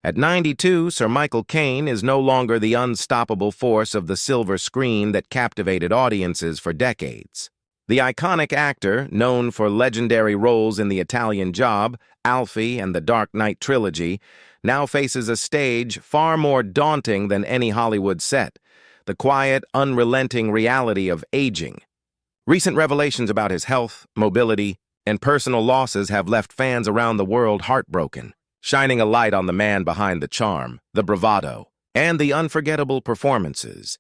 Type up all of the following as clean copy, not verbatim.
At 92, Sir Michael Caine is no longer the unstoppable force of the silver screen that captivated audiences for decades. The iconic actor, known for legendary roles in The Italian Job, Alfie, and the Dark Knight trilogy, now faces a stage far more daunting than any Hollywood set: the quiet, unrelenting reality of aging. Recent revelations about his health, mobility, and personal losses have left fans around the world heartbroken, shining a light on the man behind the charm, the bravado, and the unforgettable performances.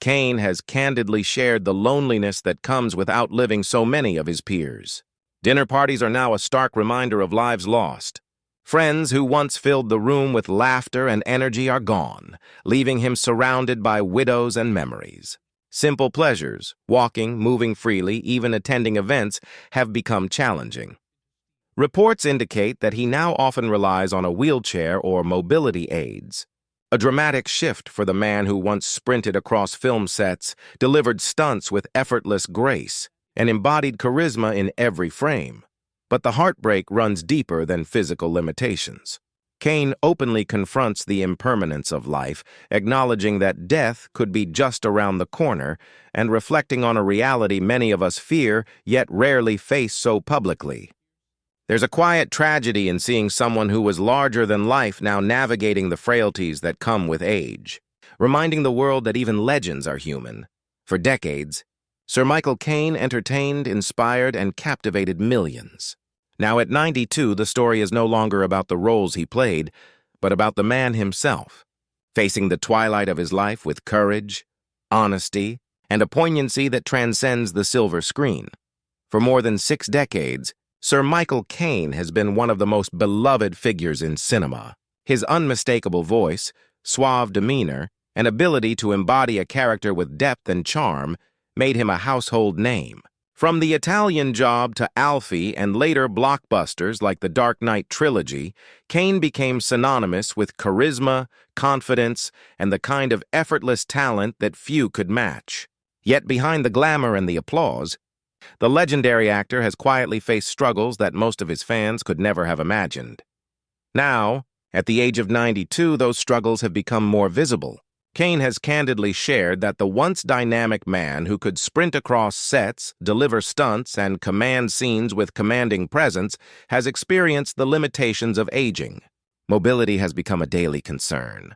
Caine has candidly shared the loneliness that comes with outliving so many of his peers. Dinner parties are now a stark reminder of lives lost. Friends who once filled the room with laughter and energy are gone, leaving him surrounded by widows and memories. Simple pleasures, walking, moving freely, even attending events, have become challenging. Reports indicate that he now often relies on a wheelchair or mobility aids, a dramatic shift for the man who once sprinted across film sets, delivered stunts with effortless grace, and embodied charisma in every frame. But the heartbreak runs deeper than physical limitations. Caine openly confronts the impermanence of life, acknowledging that death could be just around the corner, and reflecting on a reality many of us fear, yet rarely face so publicly. There's a quiet tragedy in seeing someone who was larger than life now navigating the frailties that come with age, reminding the world that even legends are human. For decades, Sir Michael Caine entertained, inspired, and captivated millions. Now at 92, the story is no longer about the roles he played, but about the man himself, facing the twilight of his life with courage, honesty, and a poignancy that transcends the silver screen. For more than 6 decades, Sir Michael Caine has been one of the most beloved figures in cinema. His unmistakable voice, suave demeanor, and ability to embody a character with depth and charm made him a household name. From The Italian Job to Alfie and later blockbusters like the Dark Knight trilogy, Caine became synonymous with charisma, confidence, and the kind of effortless talent that few could match. Yet behind the glamour and the applause, the legendary actor has quietly faced struggles that most of his fans could never have imagined. Now, at the age of 92, those struggles have become more visible. Caine has candidly shared that the once dynamic man who could sprint across sets, deliver stunts, and command scenes with commanding presence has experienced the limitations of aging. Mobility has become a daily concern.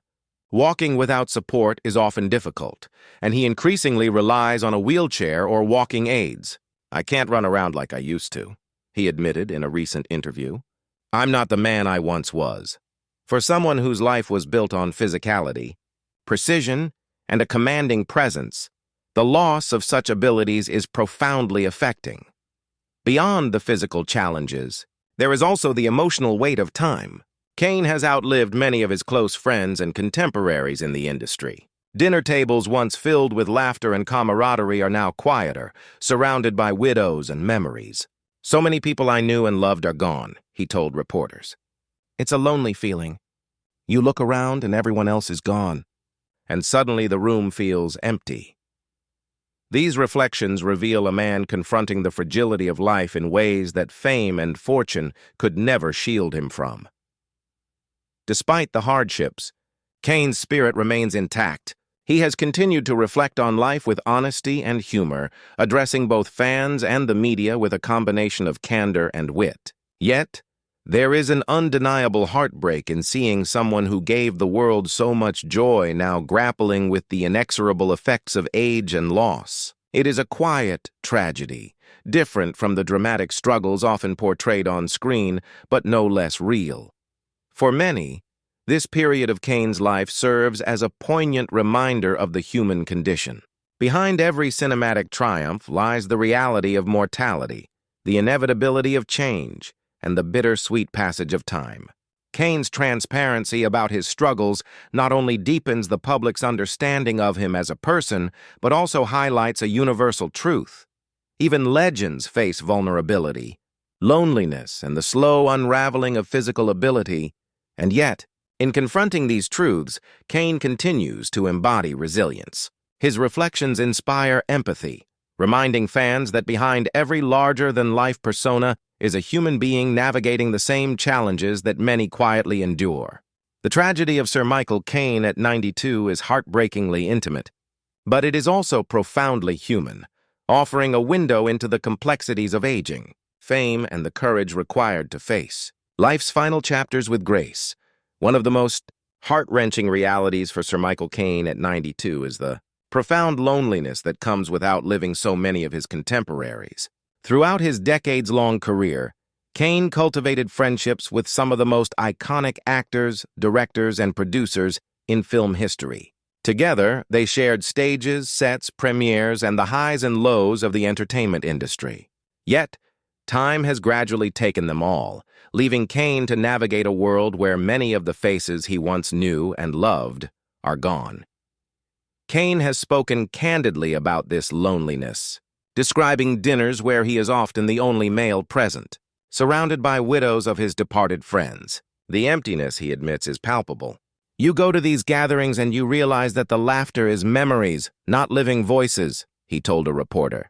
Walking without support is often difficult, and he increasingly relies on a wheelchair or walking aids. "I can't run around like I used to," he admitted in a recent interview. "I'm not the man I once was." For someone whose life was built on physicality, precision, and a commanding presence, the loss of such abilities is profoundly affecting. Beyond the physical challenges, there is also the emotional weight of time. Caine has outlived many of his close friends and contemporaries in the industry. Dinner tables once filled with laughter and camaraderie are now quieter, surrounded by widows and memories. "So many people I knew and loved are gone," he told reporters. "It's a lonely feeling. You look around and everyone else is gone, and suddenly the room feels empty." These reflections reveal a man confronting the fragility of life in ways that fame and fortune could never shield him from. Despite the hardships, Caine's spirit remains intact. He has continued to reflect on life with honesty and humor, addressing both fans and the media with a combination of candor and wit. Yet, there is an undeniable heartbreak in seeing someone who gave the world so much joy now grappling with the inexorable effects of age and loss. It is a quiet tragedy, different from the dramatic struggles often portrayed on screen, but no less real. For many, this period of Caine's life serves as a poignant reminder of the human condition. Behind every cinematic triumph lies the reality of mortality, the inevitability of change, and the bittersweet passage of time. Caine's transparency about his struggles not only deepens the public's understanding of him as a person, but also highlights a universal truth. Even legends face vulnerability, loneliness, and the slow unraveling of physical ability, and yet, in confronting these truths, Caine continues to embody resilience. His reflections inspire empathy, reminding fans that behind every larger-than-life persona is a human being navigating the same challenges that many quietly endure. The tragedy of Sir Michael Caine at 92 is heartbreakingly intimate, but it is also profoundly human, offering a window into the complexities of aging, fame, and the courage required to face life's final chapters with grace. One of the most heart-wrenching realities for Sir Michael Caine at 92 is the profound loneliness that comes with outliving so many of his contemporaries. Throughout his decades-long career, Caine cultivated friendships with some of the most iconic actors, directors, and producers in film history. Together, they shared stages, sets, premieres, and the highs and lows of the entertainment industry. Yet, time has gradually taken them all, leaving Caine to navigate a world where many of the faces he once knew and loved are gone. Caine has spoken candidly about this loneliness, describing dinners where he is often the only male present, surrounded by widows of his departed friends. The emptiness, he admits, is palpable. You go to these gatherings and you realize that the laughter is memories, not living voices, he told a reporter.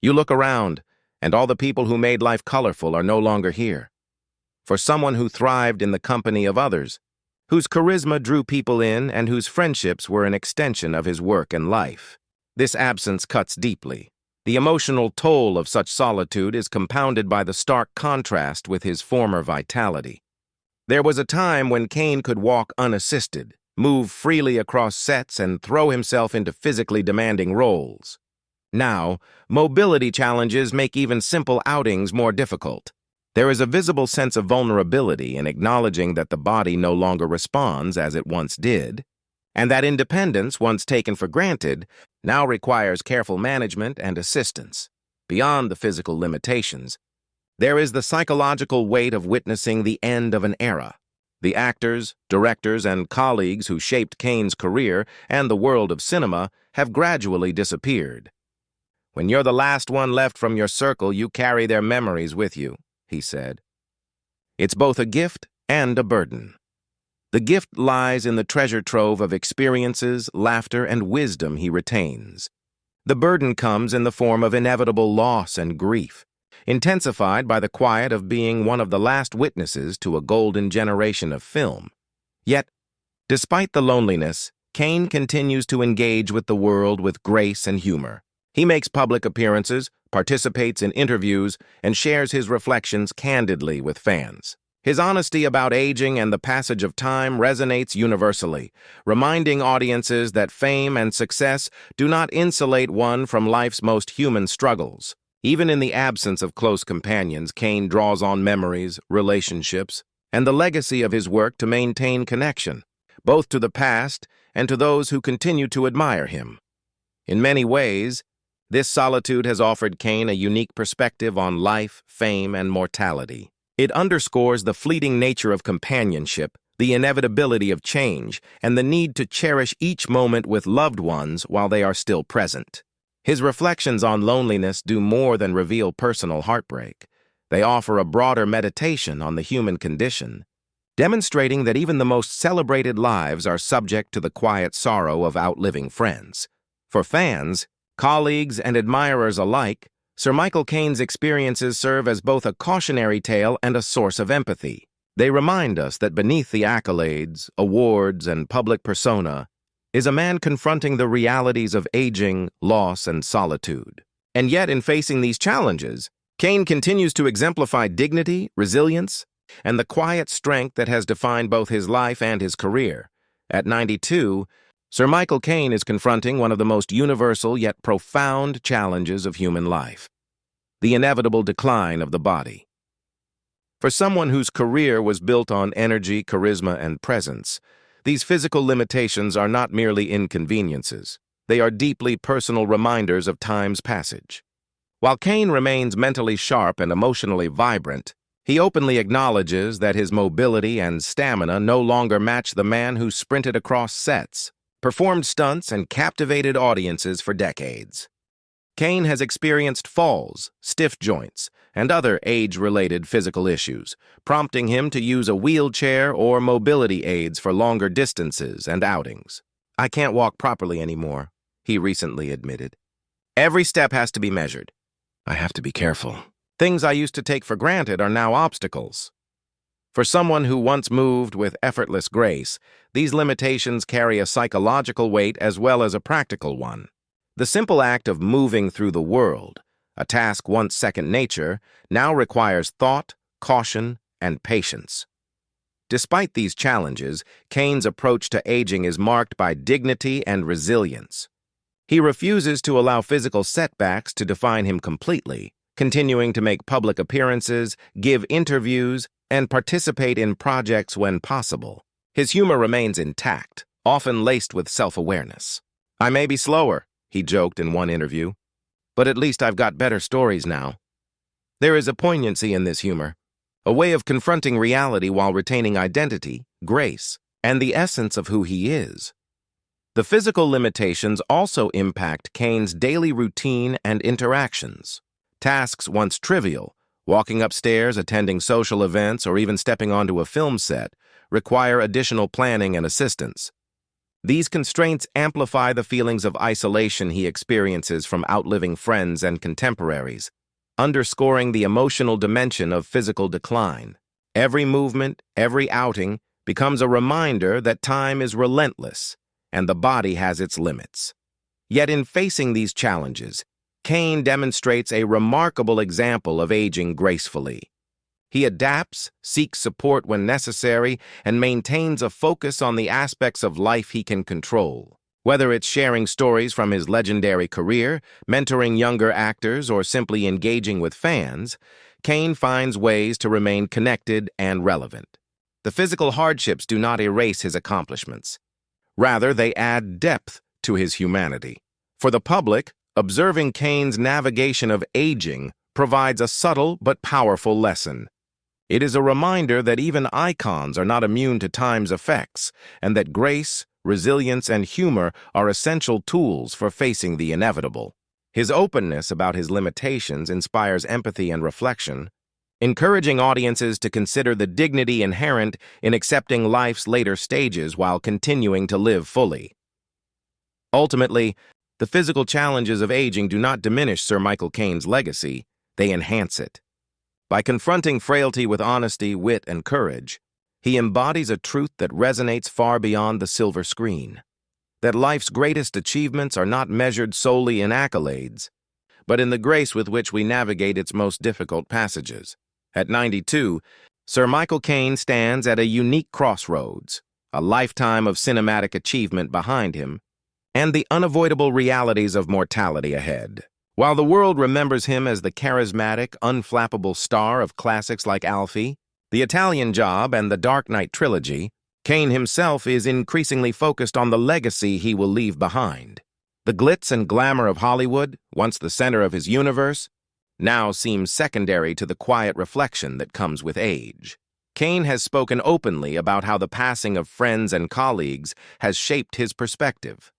You look around, and all the people who made life colorful are no longer here. For someone who thrived in the company of others, whose charisma drew people in and whose friendships were an extension of his work and life, this absence cuts deeply. The emotional toll of such solitude is compounded by the stark contrast with his former vitality. There was a time when Caine could walk unassisted, move freely across sets, and throw himself into physically demanding roles. Now, mobility challenges make even simple outings more difficult. There is a visible sense of vulnerability in acknowledging that the body no longer responds as it once did, and that independence, once taken for granted, now requires careful management and assistance. Beyond the physical limitations, there is the psychological weight of witnessing the end of an era. The actors, directors, and colleagues who shaped Caine's career and the world of cinema have gradually disappeared. When you're the last one left from your circle, you carry their memories with you, he said. It's both a gift and a burden. The gift lies in the treasure trove of experiences, laughter, and wisdom he retains. The burden comes in the form of inevitable loss and grief, intensified by the quiet of being one of the last witnesses to a golden generation of film. Yet, despite the loneliness, Caine continues to engage with the world with grace and humor. He makes public appearances, participates in interviews, and shares his reflections candidly with fans. His honesty about aging and the passage of time resonates universally, reminding audiences that fame and success do not insulate one from life's most human struggles. Even in the absence of close companions, Caine draws on memories, relationships, and the legacy of his work to maintain connection, both to the past and to those who continue to admire him. In many ways, this solitude has offered Caine a unique perspective on life, fame, and mortality. It underscores the fleeting nature of companionship, the inevitability of change, and the need to cherish each moment with loved ones while they are still present. His reflections on loneliness do more than reveal personal heartbreak. They offer a broader meditation on the human condition, demonstrating that even the most celebrated lives are subject to the quiet sorrow of outliving friends. For fans, colleagues, and admirers alike, Sir Michael Caine's experiences serve as both a cautionary tale and a source of empathy. They remind us that beneath the accolades, awards, and public persona is a man confronting the realities of aging, loss, and solitude. And yet, in facing these challenges, Caine continues to exemplify dignity, resilience, and the quiet strength that has defined both his life and his career. At 92, Sir Michael Caine is confronting one of the most universal yet profound challenges of human life: the inevitable decline of the body. For someone whose career was built on energy, charisma, and presence, these physical limitations are not merely inconveniences. They are deeply personal reminders of time's passage. While Caine remains mentally sharp and emotionally vibrant, he openly acknowledges that his mobility and stamina no longer match the man who sprinted across sets, performed stunts, and captivated audiences for decades. Caine has experienced falls, stiff joints, and other age-related physical issues, prompting him to use a wheelchair or mobility aids for longer distances and outings. "I can't walk properly anymore," he recently admitted. "Every step has to be measured. I have to be careful. Things I used to take for granted are now obstacles." For someone who once moved with effortless grace, these limitations carry a psychological weight as well as a practical one. The simple act of moving through the world, a task once second nature, now requires thought, caution, and patience. Despite these challenges, Caine's approach to aging is marked by dignity and resilience. He refuses to allow physical setbacks to define him completely, continuing to make public appearances, give interviews, and participate in projects when possible. His humor remains intact, often laced with self-awareness. "I may be slower," he joked in one interview, "but at least I've got better stories now." There is a poignancy in this humor, a way of confronting reality while retaining identity, grace, and the essence of who he is. The physical limitations also impact Caine's daily routine and interactions. Tasks once trivial, walking upstairs, attending social events, or even stepping onto a film set, require additional planning and assistance. These constraints amplify the feelings of isolation he experiences from outliving friends and contemporaries, underscoring the emotional dimension of physical decline. Every movement, every outing, becomes a reminder that time is relentless and the body has its limits. Yet in facing these challenges, Caine demonstrates a remarkable example of aging gracefully. He adapts, seeks support when necessary, and maintains a focus on the aspects of life he can control. Whether it's sharing stories from his legendary career, mentoring younger actors, or simply engaging with fans, Caine finds ways to remain connected and relevant. The physical hardships do not erase his accomplishments. Rather, they add depth to his humanity. For the public, observing Caine's navigation of aging provides a subtle but powerful lesson. It is a reminder that even icons are not immune to time's effects, and that grace, resilience, and humor are essential tools for facing the inevitable. His openness about his limitations inspires empathy and reflection, encouraging audiences to consider the dignity inherent in accepting life's later stages while continuing to live fully. Ultimately, the physical challenges of aging do not diminish Sir Michael Caine's legacy, they enhance it. By confronting frailty with honesty, wit, and courage, he embodies a truth that resonates far beyond the silver screen. That life's greatest achievements are not measured solely in accolades, but in the grace with which we navigate its most difficult passages. At 92, Sir Michael Caine stands at a unique crossroads, a lifetime of cinematic achievement behind him, and the unavoidable realities of mortality ahead. While the world remembers him as the charismatic, unflappable star of classics like Alfie, The Italian Job, and the Dark Knight trilogy, Caine himself is increasingly focused on the legacy he will leave behind. The glitz and glamour of Hollywood, once the center of his universe, now seems secondary to the quiet reflection that comes with age. Caine has spoken openly about how the passing of friends and colleagues has shaped his perspective.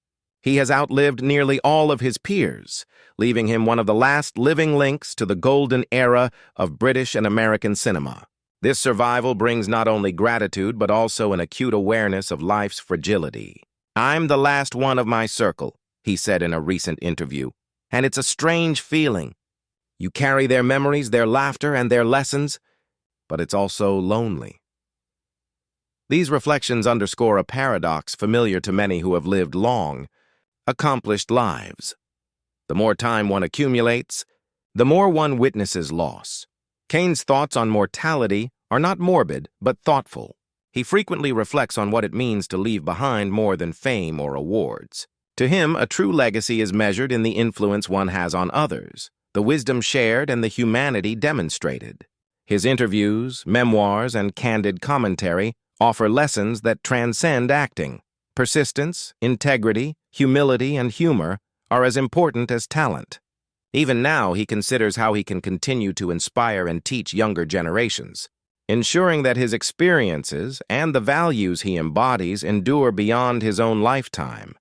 He has outlived nearly all of his peers, leaving him one of the last living links to the golden era of British and American cinema. This survival brings not only gratitude but also an acute awareness of life's fragility. "I'm the last one of my circle," he said in a recent interview, "and it's a strange feeling. You carry their memories, their laughter, and their lessons, but it's also lonely." These reflections underscore a paradox familiar to many who have lived long, accomplished lives. The more time one accumulates, the more one witnesses loss. Caine's thoughts on mortality are not morbid, but thoughtful. He frequently reflects on what it means to leave behind more than fame or awards. To him, a true legacy is measured in the influence one has on others, the wisdom shared, and the humanity demonstrated. His interviews, memoirs, and candid commentary offer lessons that transcend acting. Persistence, integrity, humility, and humor are as important as talent. Even now, he considers how he can continue to inspire and teach younger generations, ensuring that his experiences and the values he embodies endure beyond his own lifetime.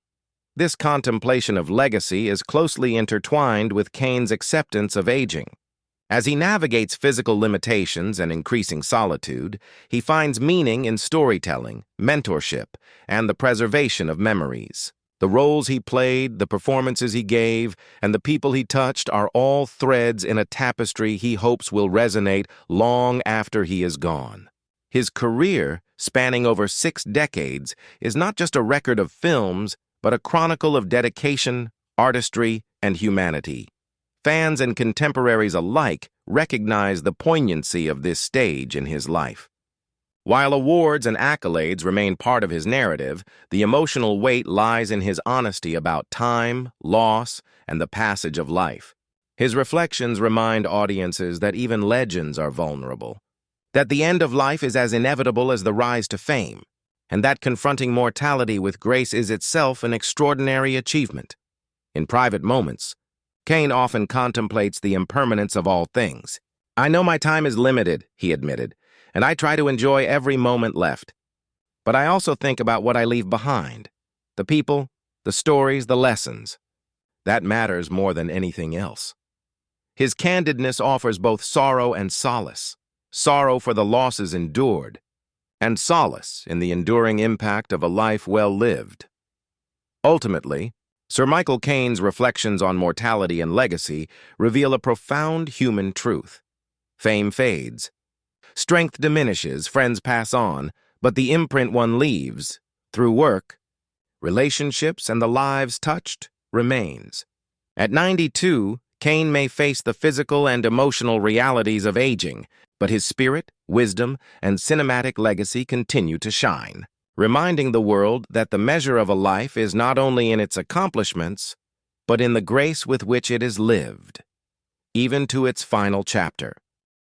This contemplation of legacy is closely intertwined with Caine's acceptance of aging. As he navigates physical limitations and increasing solitude, he finds meaning in storytelling, mentorship, and the preservation of memories. The roles he played, the performances he gave, and the people he touched are all threads in a tapestry he hopes will resonate long after he is gone. His career, spanning over 6 decades, is not just a record of films, but a chronicle of dedication, artistry, and humanity. Fans and contemporaries alike recognize the poignancy of this stage in his life. While awards and accolades remain part of his narrative, the emotional weight lies in his honesty about time, loss, and the passage of life. His reflections remind audiences that even legends are vulnerable, that the end of life is as inevitable as the rise to fame, and that confronting mortality with grace is itself an extraordinary achievement. In private moments, Caine often contemplates the impermanence of all things. "I know my time is limited," he admitted, "and I try to enjoy every moment left. But I also think about what I leave behind, the people, the stories, the lessons. That matters more than anything else." His candidness offers both sorrow and solace, sorrow for the losses endured, and solace in the enduring impact of a life well lived. Ultimately, Sir Michael Caine's reflections on mortality and legacy reveal a profound human truth. Fame fades. Strength diminishes, friends pass on, but the imprint one leaves, through work, relationships, and the lives touched, remains. At 92, Caine may face the physical and emotional realities of aging, but his spirit, wisdom, and cinematic legacy continue to shine, reminding the world that the measure of a life is not only in its accomplishments, but in the grace with which it is lived, even to its final chapter.